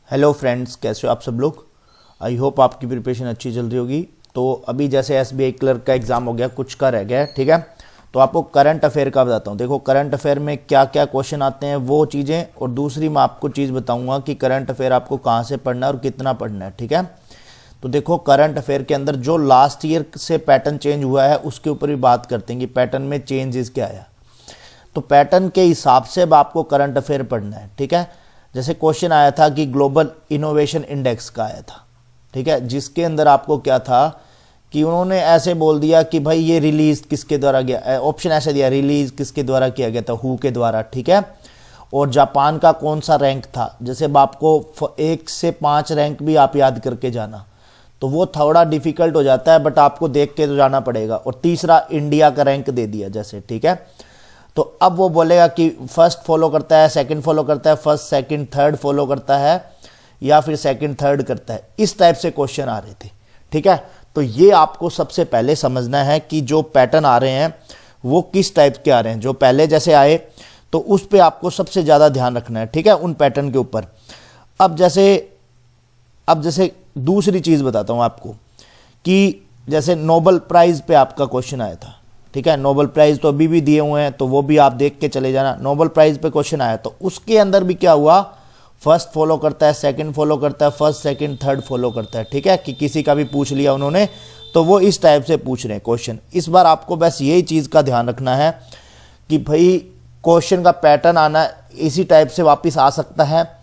Hello friends, कैसे हो आप सब लोग। आई होप आपकी प्रिपरेशन अच्छी चल रही होगी। तो अभी जैसे एसबीआई क्लर्क का एग्ज़ाम हो गया, कुछ का रह गया है, ठीक है। तो आपको करंट अफेयर का बताता हूँ। देखो करंट अफेयर में क्या क्या क्वेश्चन आते हैं वो चीज़ें, और दूसरी मैं आपको चीज़ बताऊँगा कि करंट अफेयर आपको कहाँ से पढ़ना है और कितना पढ़ना है, ठीक है। तो देखो करंट अफेयर के अंदर जो लास्ट ईयर से पैटर्न चेंज हुआ है उसके ऊपर भी बात करते हैं कि पैटर्न में चेंजेस क्या आया। तो पैटर्न के हिसाब से अब आपको करंट अफेयर पढ़ना है, ठीक है। जैसे क्वेश्चन आया था कि ग्लोबल इनोवेशन इंडेक्स का आया था, ठीक है, जिसके अंदर आपको क्या था कि उन्होंने ऐसे बोल दिया कि भाई ये रिलीज किसके द्वारा गया, ऑप्शन ऐसे दिया रिलीज किसके द्वारा किया गया था, हु के द्वारा, ठीक है। और जापान का कौन सा रैंक था, जैसे अब आपको 1 से 5 रैंक भी आप याद करके जाना, तो वो थोड़ा डिफिकल्ट हो जाता है, बट आपको देख के तो जाना पड़ेगा। और तीसरा इंडिया का रैंक दे दिया जैसे, ठीक है। तो अब वो बोलेगा कि फर्स्ट फॉलो करता है, सेकंड फॉलो करता है, फर्स्ट सेकंड थर्ड फॉलो करता है, या फिर सेकंड थर्ड करता है। इस टाइप से क्वेश्चन आ रहे थे, ठीक है। तो ये आपको सबसे पहले समझना है कि जो पैटर्न आ रहे हैं वो किस टाइप के आ रहे हैं। जो पहले जैसे आए तो उस पर आपको सबसे ज़्यादा ध्यान रखना है, ठीक है, उन पैटर्न के ऊपर। अब जैसे दूसरी चीज़ बताता हूँ आपको कि जैसे नोबेल प्राइज़ पे आपका क्वेश्चन आया था, ठीक है। नोबेल प्राइज़ तो अभी भी दिए हुए हैं, तो वो भी आप देख के चले जाना। नोबेल प्राइज़ पे क्वेश्चन आया तो उसके अंदर भी क्या हुआ, फर्स्ट फॉलो करता है, सेकंड फॉलो करता है, फर्स्ट सेकंड थर्ड फॉलो करता है, ठीक है। कि किसी का भी पूछ लिया उन्होंने तो वो इस टाइप से पूछ रहे हैं क्वेश्चन। इस बार आपको बस यही चीज़ का ध्यान रखना है कि भाई क्वेश्चन का पैटर्न आना इसी टाइप से वापस आ सकता है।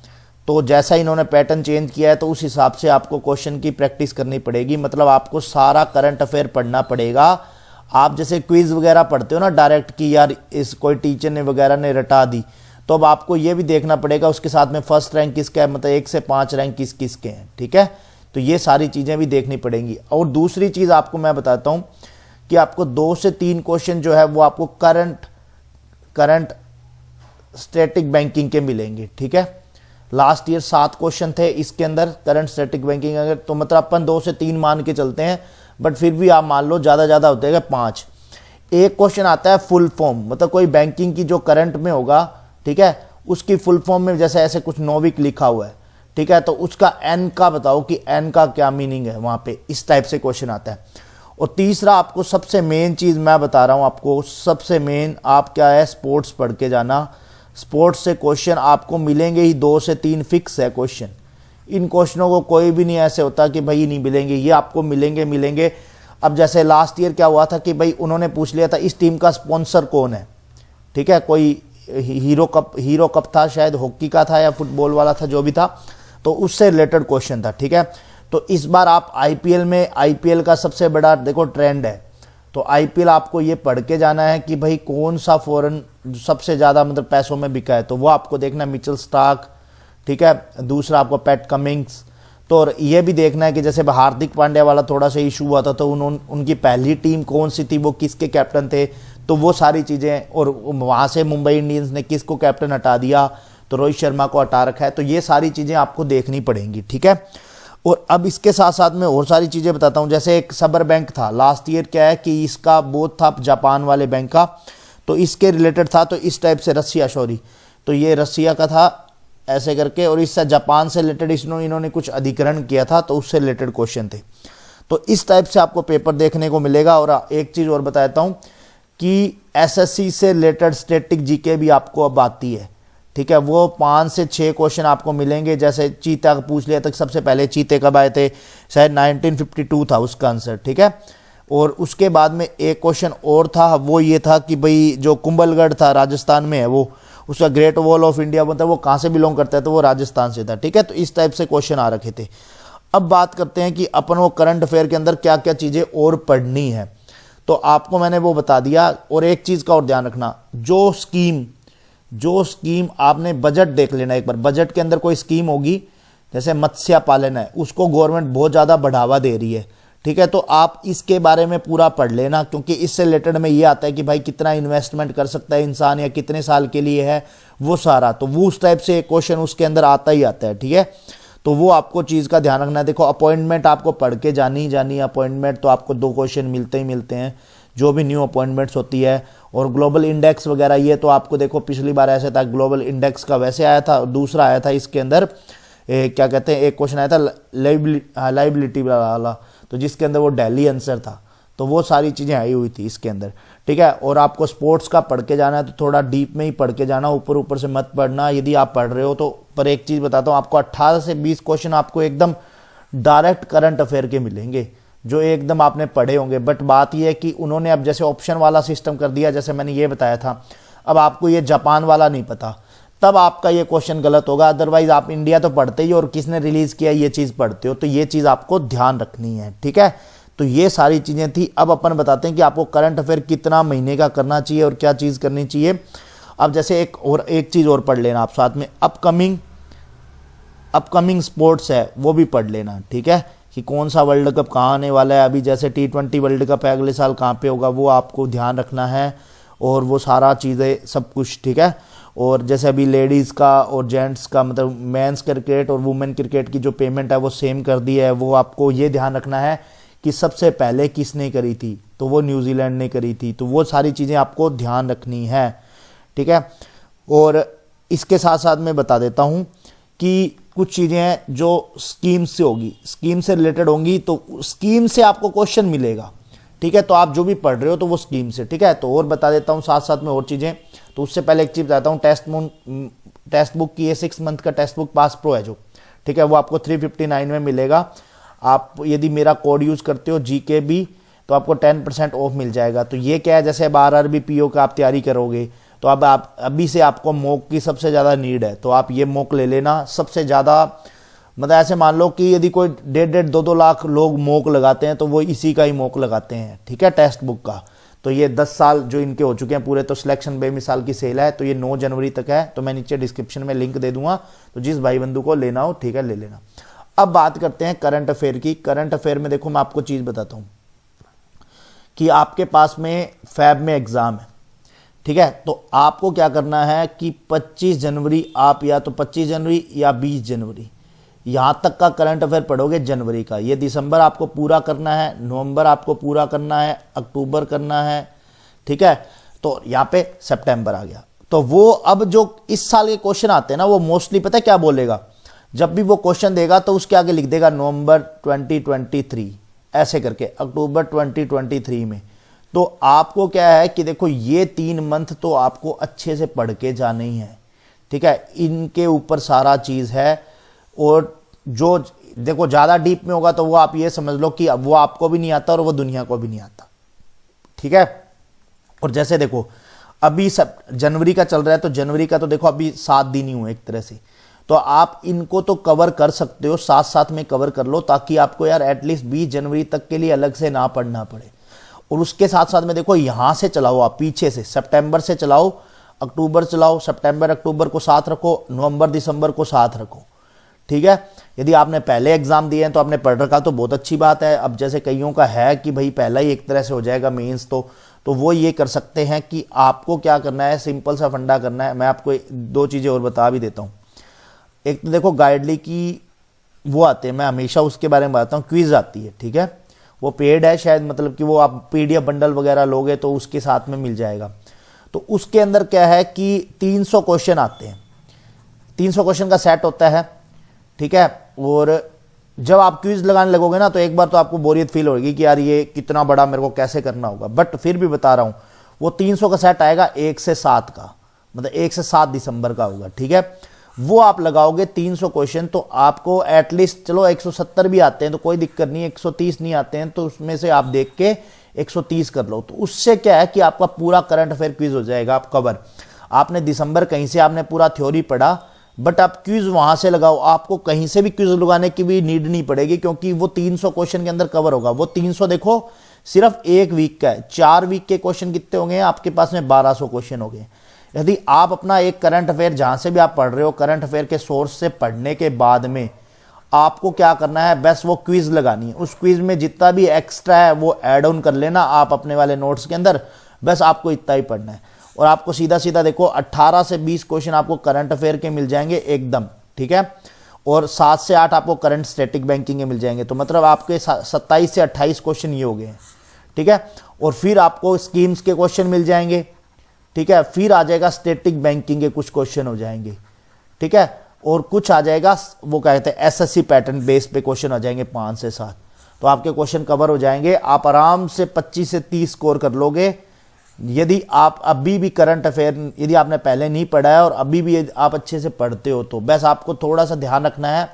तो जैसा इन्होंने पैटर्न चेंज किया है तो उस हिसाब से आपको क्वेश्चन की प्रैक्टिस करनी पड़ेगी। मतलब आपको सारा करंट अफेयर पढ़ना पड़ेगा। आप जैसे क्विज वगैरह पढ़ते हो ना डायरेक्ट कि यार इस कोई टीचर ने वगैरह ने रटा दी, तो अब आपको ये भी देखना पड़ेगा उसके साथ में फर्स्ट रैंक किसका है, मतलब 1 से 5 रैंक किस किसके हैं, ठीक है। तो ये सारी चीज़ें भी देखनी पड़ेंगी। और दूसरी चीज़ आपको मैं बताता हूँ कि आपको 2 से 3 क्वेश्चन जो है वो आपको करंट स्टैटिक बैंकिंग के मिलेंगे, ठीक है। लास्ट ईयर 7 क्वेश्चन थे इसके अंदर करंट स्टैटिक बैंकिंग, अगर तो मतलब अपन 2 से 3 मान के चलते हैं, बट फिर भी आप मान लो ज़्यादा होते हैं 5। एक क्वेश्चन आता है फुल फॉर्म, मतलब कोई बैंकिंग की जो करंट में होगा, ठीक है, उसकी फुल फॉर्म में जैसे ऐसे कुछ नोविक लिखा हुआ है, ठीक है, तो उसका एन का बताओ कि एन का क्या मीनिंग है वहाँ पे, इस टाइप से क्वेश्चन आता है। और तीसरा आपको सबसे मेन चीज़ मैं बता रहा हूँ आपको, सबसे मेन आप क्या है, स्पोर्ट्स पढ़ के जाना। स्पोर्ट्स से क्वेश्चन आपको मिलेंगे ही, 2 से 3 फिक्स है क्वेश्चन। इन क्वेश्चनों को कोई भी नहीं ऐसे होता कि भाई नहीं मिलेंगे, ये आपको मिलेंगे। अब जैसे लास्ट ईयर क्या हुआ था कि भाई उन्होंने पूछ लिया था इस टीम का स्पॉन्सर कौन है, ठीक है, कोई हीरो कप था शायद, हॉकी का था या फुटबॉल वाला था, जो भी था, तो उससे रिलेटेड क्वेश्चन था, ठीक है। तो इस बार आप आईपीएल का सबसे बड़ा देखो ट्रेंड है, तो आईपीएल आपको ये पढ़ के जाना है कि भाई कौन सा फॉरेन सबसे ज़्यादा मतलब पैसों में बिका है, तो वो आपको देखना, मिचेल स्टार्क, ठीक है, दूसरा आपको पैट कमिंग्स। तो ये भी देखना है कि जैसे हार्दिक पांड्या वाला थोड़ा सा इशू हुआ था, तो उनकी पहली टीम कौन सी थी, वो किसके कैप्टन थे, तो वो सारी चीज़ें। और वहाँ से मुंबई इंडियंस ने किसको कैप्टन हटा दिया, तो रोहित शर्मा को हटा रखा है। तो ये सारी चीज़ें आपको देखनी पड़ेंगी, ठीक है। और अब इसके साथ साथ में और सारी चीज़ें बताता हूँ। जैसे एक सबर बैंक था लास्ट ईयर, क्या है कि इसका बोध था जापान वाले बैंक का, तो इसके रिलेटेड था, तो इस टाइप से तो ये रसिया का था ऐसे करके, और इससे जापान से रिलेटेड इन्होंने कुछ अधिग्रहण किया था, तो उससे रिलेटेड क्वेश्चन थे। तो इस टाइप से आपको पेपर देखने को मिलेगा। और एक चीज़ और बताता हूँ कि एसएससी से रिलेटेड स्टैटिक जीके भी आपको अब आती है, ठीक है। वो 5 से 6 क्वेश्चन आपको मिलेंगे। जैसे चीता का पूछ लिया तक, सबसे पहले चीते कब आए थे, शायद 1952 था उसका आंसर, ठीक है। और उसके बाद में एक क्वेश्चन और था, वो ये था कि भाई जो कुंभलगढ़ था राजस्थान में है, वो उसका ग्रेट वॉल ऑफ इंडिया मतलब वो कहाँ से बिलोंग करता है, तो वो राजस्थान से था, ठीक है। तो इस टाइप से क्वेश्चन आ रखे थे। अब बात करते हैं कि अपन वो करंट अफेयर के अंदर क्या क्या चीज़ें और पढ़नी है, तो आपको मैंने वो बता दिया। और एक चीज़ का और ध्यान रखना, जो स्कीम आपने बजट देख लेना एक बार। बजट के अंदर कोई स्कीम होगी, जैसे मत्स्य पालन है, उसको गवर्नमेंट बहुत ज़्यादा बढ़ावा दे रही है, ठीक है, तो आप इसके बारे में पूरा पढ़ लेना, क्योंकि इससे रिलेटेड में ये आता है कि भाई कितना इन्वेस्टमेंट कर सकता है इंसान, या कितने साल के लिए है वो सारा, तो वो उस टाइप से एक क्वेश्चन उसके अंदर आता ही आता है, ठीक है। तो वो आपको चीज़ का ध्यान रखना है। देखो अपॉइंटमेंट आपको पढ़ के जानी अपॉइंटमेंट तो आपको 2 क्वेश्चन मिलते ही मिलते हैं, जो भी न्यू अपॉइंटमेंट्स होती है। और ग्लोबल इंडेक्स वगैरह, ये तो आपको देखो पिछली बार ऐसे था, ग्लोबल इंडेक्स का वैसे आया था, दूसरा आया था इसके अंदर क्या कहते हैं, एक क्वेश्चन आया था लाइबिलिटी वाला, तो जिसके अंदर वो दिल्ली आंसर था, तो वो सारी चीज़ें आई हुई थी इसके अंदर, ठीक है। और आपको स्पोर्ट्स का पढ़ के जाना है तो थोड़ा डीप में ही पढ़ के जाना, ऊपर ऊपर से मत पढ़ना यदि आप पढ़ रहे हो तो। पर एक चीज़ बताता हूँ आपको, 18 से 20 क्वेश्चन आपको एकदम डायरेक्ट करंट अफेयर के मिलेंगे जो एकदम आपने पढ़े होंगे। बट बात यह है कि उन्होंने अब जैसे ऑप्शन वाला सिस्टम कर दिया, जैसे मैंने ये बताया था, अब आपको ये जापान वाला नहीं पता, तब आपका ये क्वेश्चन गलत होगा। अदरवाइज आप इंडिया तो पढ़ते ही और किसने रिलीज किया ये चीज़ पढ़ते हो, तो ये चीज़ आपको ध्यान रखनी है, ठीक है। तो ये सारी चीज़ें थी। अब अपन बताते हैं कि आपको करंट अफेयर कितना महीने का करना चाहिए और क्या चीज़ करनी चाहिए। अब जैसे एक चीज़ और पढ़ लेना आप साथ में, अपकमिंग स्पोर्ट्स है वो भी पढ़ लेना, ठीक है, कि कौन सा वर्ल्ड कप कहाँ आने वाला है। अभी जैसे T20 वर्ल्ड कप है अगले साल कहाँ पे होगा, वो आपको ध्यान रखना है, और वो सारा चीज़ें सब कुछ, ठीक है। और जैसे अभी लेडीज़ का और जेंट्स का, मतलब मेंस क्रिकेट और वुमेन क्रिकेट की जो पेमेंट है वो सेम कर दी है, वो आपको ये ध्यान रखना है कि सबसे पहले किसने करी थी, तो वो न्यूजीलैंड ने करी थी। तो वो सारी चीज़ें आपको ध्यान रखनी है, ठीक है। और इसके साथ साथ मैं बता देता हूँ कि कुछ चीज़ें हैं जो स्कीम से होगी, स्कीम से रिलेटेड होंगी, तो स्कीम से आपको क्वेश्चन मिलेगा, ठीक है। तो आप जो भी पढ़ रहे हो तो वो स्कीम से, ठीक है। तो और बता देता हूँ साथ साथ में और चीज़ें। तो उससे पहले एक चीज़ बताता हूँ, टेस्ट बुक की ये 6 मंथ का टेक्स्ट बुक पास प्रो है जो, ठीक है, वो आपको 359 में मिलेगा। आप यदि मेरा कोड यूज़ करते हो GKB तो आपको 10% ऑफ मिल जाएगा। तो ये क्या है, जैसे अब RRB PO का आप तैयारी करोगे तो अब आप अभी से आपको मॉक की सबसे ज़्यादा नीड है, तो आप ये मॉक ले लेना सबसे ज़्यादा। मतलब ऐसे मान लो कि यदि कोई 1.5 2 लाख लोग मॉक लगाते हैं तो वो इसी का ही मॉक लगाते हैं, ठीक है, टेक्स्ट बुक का। तो ये 10 साल जो इनके हो चुके हैं पूरे, तो सिलेक्शन बेमिसाल की सेल है, तो ये 9 जनवरी तक है। तो मैं नीचे डिस्क्रिप्शन में लिंक दे दूंगा, तो जिस भाई बंधु को लेना हो, ठीक है, ले लेना। अब बात करते हैं करंट अफेयर की। करंट अफेयर में देखो मैं आपको चीज़ बताता हूँ कि आपके पास में फैब में एग्ज़ाम है, ठीक है। तो आपको क्या करना है कि 25 जनवरी आप या तो 25 जनवरी या 20 जनवरी यहाँ तक का करंट अफेयर पढ़ोगे जनवरी का। ये दिसंबर आपको पूरा करना है, नवंबर आपको पूरा करना है, अक्टूबर करना है, ठीक है। तो यहाँ पे सितंबर आ गया। तो वो अब जो इस साल के क्वेश्चन आते हैं ना, वो मोस्टली पता है क्या बोलेगा, जब भी वो क्वेश्चन देगा तो उसके आगे लिख देगा नवंबर 2023 ऐसे करके, अक्टूबर 2023 में। तो आपको क्या है कि देखो ये 3 मंथ तो आपको अच्छे से पढ़ के जाने ही है, ठीक है, इनके ऊपर सारा चीज़ है। और जो देखो ज़्यादा डीप में होगा तो वो आप ये समझ लो कि अब वो आपको भी नहीं आता और वो दुनिया को भी नहीं आता, ठीक है। और जैसे देखो अभी सब जनवरी का चल रहा है, तो जनवरी का तो देखो अभी 7 दिन ही हुए एक तरह से, तो आप इनको तो कवर कर सकते हो, साथ साथ में कवर कर लो, ताकि आपको यार एटलीस्ट 20 जनवरी तक के लिए अलग से ना पढ़ना पड़े। और उसके साथ साथ में देखो यहाँ से चलाओ, आप पीछे से सितंबर से चलाओ, अक्टूबर चलाओ, सितंबर अक्टूबर को साथ रखो, नवंबर दिसंबर को साथ रखो, ठीक है। यदि आपने पहले एग्जाम दिए हैं तो आपने पढ़ रखा तो बहुत अच्छी बात है। अब जैसे कईयों का है कि भाई पहला ही एक तरह से हो जाएगा मेंस, तो वो ये कर सकते हैं कि आपको क्या करना है, सिंपल सा फंडा करना है। मैं आपको 2 चीज़ें और बता भी देता हूँ। एक तो देखो गाइडली की वो आते हैं, मैं हमेशा उसके बारे में बताता हूँ, क्विज आती है, ठीक है, वो पेड है शायद, मतलब कि वो आप PDF बंडल वगैरह लोगे तो उसके साथ में मिल जाएगा। तो उसके अंदर क्या है कि 300 क्वेश्चन आते हैं, 300 क्वेश्चन का सेट होता है, ठीक है। और जब आप क्विज लगाने लगोगे ना तो एक बार तो आपको बोरियत फील होगी कि यार ये कितना बड़ा मेरे को कैसे करना होगा, बट फिर भी बता रहा हूँ वो 300 का सेट आएगा 1 से 7 का, मतलब 1 से 7 दिसंबर का होगा, ठीक है। वो आप लगाओगे 300 क्वेश्चन तो आपको एटलीस्ट, चलो 170 भी आते हैं तो कोई दिक्कत नहीं, 130 नहीं आते हैं तो उसमें से आप देख के 130 कर लो। तो उससे क्या है कि आपका पूरा करंट अफेयर क्विज हो जाएगा आप कवर। आपने दिसंबर कहीं से आपने पूरा थ्योरी पढ़ा, बट आप क्विज वहां से लगाओ, आपको कहीं से भी क्विज लगाने की भी नीड नहीं पड़ेगी, क्योंकि वो 300 क्वेश्चन के अंदर कवर होगा। वो 300 देखो सिर्फ 1 वीक का है, 4 वीक के क्वेश्चन कितने होंगे आपके पास में, 1200 क्वेश्चन हो गए। यदि आप अपना एक करंट अफेयर जहां से भी आप पढ़ रहे हो, करंट अफेयर के सोर्स से पढ़ने के बाद में आपको क्या करना है, बस वो क्विज लगानी है। उस क्विज में जितना भी एक्स्ट्रा है वो ऐड ऑन कर लेना आप अपने वाले नोट्स के अंदर, बस आपको इतना ही पढ़ना है। और आपको सीधा सीधा देखो 18 से 20 क्वेश्चन आपको करंट अफेयर के मिल जाएंगे एकदम, ठीक है। और 7 से 8 आपको करंट स्टैटिक बैंकिंग के मिल जाएंगे। तो मतलब आपके 27 से 28 क्वेश्चन ये हो गए हैं, ठीक है। और फिर आपको स्कीम्स के क्वेश्चन मिल जाएंगे, ठीक है। फिर आ जाएगा स्टैटिक बैंकिंग के कुछ क्वेश्चन हो जाएंगे, ठीक है। और कुछ आ जाएगा वो क्या कहते हैं एसएससी पैटर्न बेस पे क्वेश्चन आ जाएंगे 5 से 7, तो आपके क्वेश्चन कवर हो जाएंगे। आप आराम से 25 से 30 स्कोर कर लोगे यदि आप अभी भी करंट अफेयर यदि आपने पहले नहीं पढ़ा है और अभी भी आप अच्छे से पढ़ते हो तो। बस आपको थोड़ा सा ध्यान रखना है,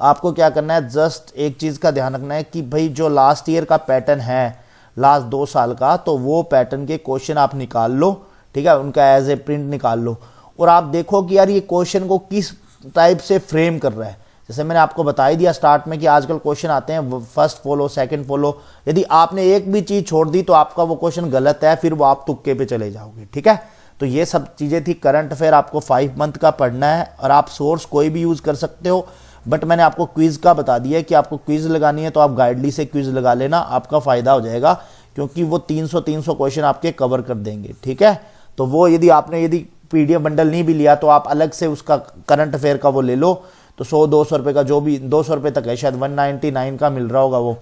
आपको क्या करना है, जस्ट एक चीज़ का ध्यान रखना है कि भाई जो लास्ट ईयर का पैटर्न है लास्ट 2 साल का, तो वो पैटर्न के क्वेश्चन आप निकाल लो, ठीक है, उनका एज ए प्रिंट निकाल लो और आप देखो कि यार ये क्वेश्चन को किस टाइप से फ्रेम कर रहा है। जैसे मैंने आपको बता ही दिया स्टार्ट में कि आजकल क्वेश्चन आते हैं फर्स्ट फॉलो सेकंड फॉलो, यदि आपने एक भी चीज छोड़ दी तो आपका वो क्वेश्चन गलत है, फिर वो आप तुक्के पे चले जाओगे, ठीक है। तो ये सब चीजें थी। करंट अफेयर आपको 5 मंथ का पढ़ना है और आप सोर्स कोई भी यूज कर सकते हो, बट मैंने आपको क्विज का बता दिया कि आपको क्विज लगानी है तो आप गाइडली से क्विज लगा लेना, आपका फायदा हो जाएगा क्योंकि वो 300 क्वेश्चन आपके कवर कर देंगे, ठीक है। तो वो यदि पीडीएफ बंडल नहीं भी लिया तो आप अलग से उसका करंट अफेयर का वो ले लो, तो 100-200 रुपए का, जो भी 200 रुपए तक है, शायद 199 का मिल रहा होगा वो,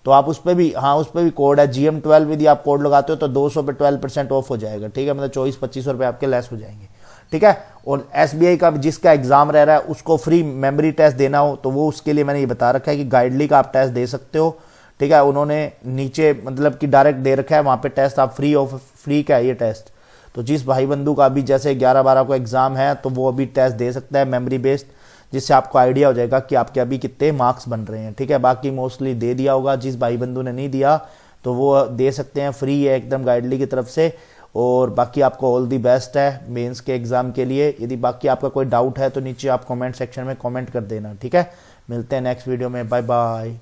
तो आप उस पर भी, हाँ उस पर भी कोड है GM12, यदि आप कोड लगाते हो तो 200 पे 12% ऑफ हो जाएगा, ठीक है, मतलब 24-25 रुपए आपके लेस हो जाएंगे, ठीक है। और SBI का जिसका एग्जाम रह रहा है उसको फ्री मेमोरी टेस्ट देना हो तो वो उसके लिए मैंने ये बता रखा है कि गाइडली का आप टेस्ट दे सकते हो, ठीक है। उन्होंने नीचे मतलब कि डायरेक्ट दे रखा है, वहाँ पे टेस्ट आप फ्री का है ये टेस्ट। तो जिस भाई बंधु का अभी जैसे 11-12 को एग्जाम है तो वो अभी टेस्ट दे सकता है मेमोरी बेस्ड, जिससे आपको आइडिया हो जाएगा कि आपके अभी कितने मार्क्स बन रहे हैं, ठीक है। बाकी मोस्टली दे दिया होगा, जिस भाई बंधु ने नहीं दिया तो वो दे सकते हैं, फ्री है एकदम गाइडली की तरफ से। और बाकी आपको ऑल दी बेस्ट है मेंस के एग्जाम के लिए। यदि बाकी आपका कोई डाउट है तो नीचे आप कमेंट सेक्शन में कमेंट कर देना, ठीक है। मिलते हैं नेक्स्ट वीडियो में, बाय बाय।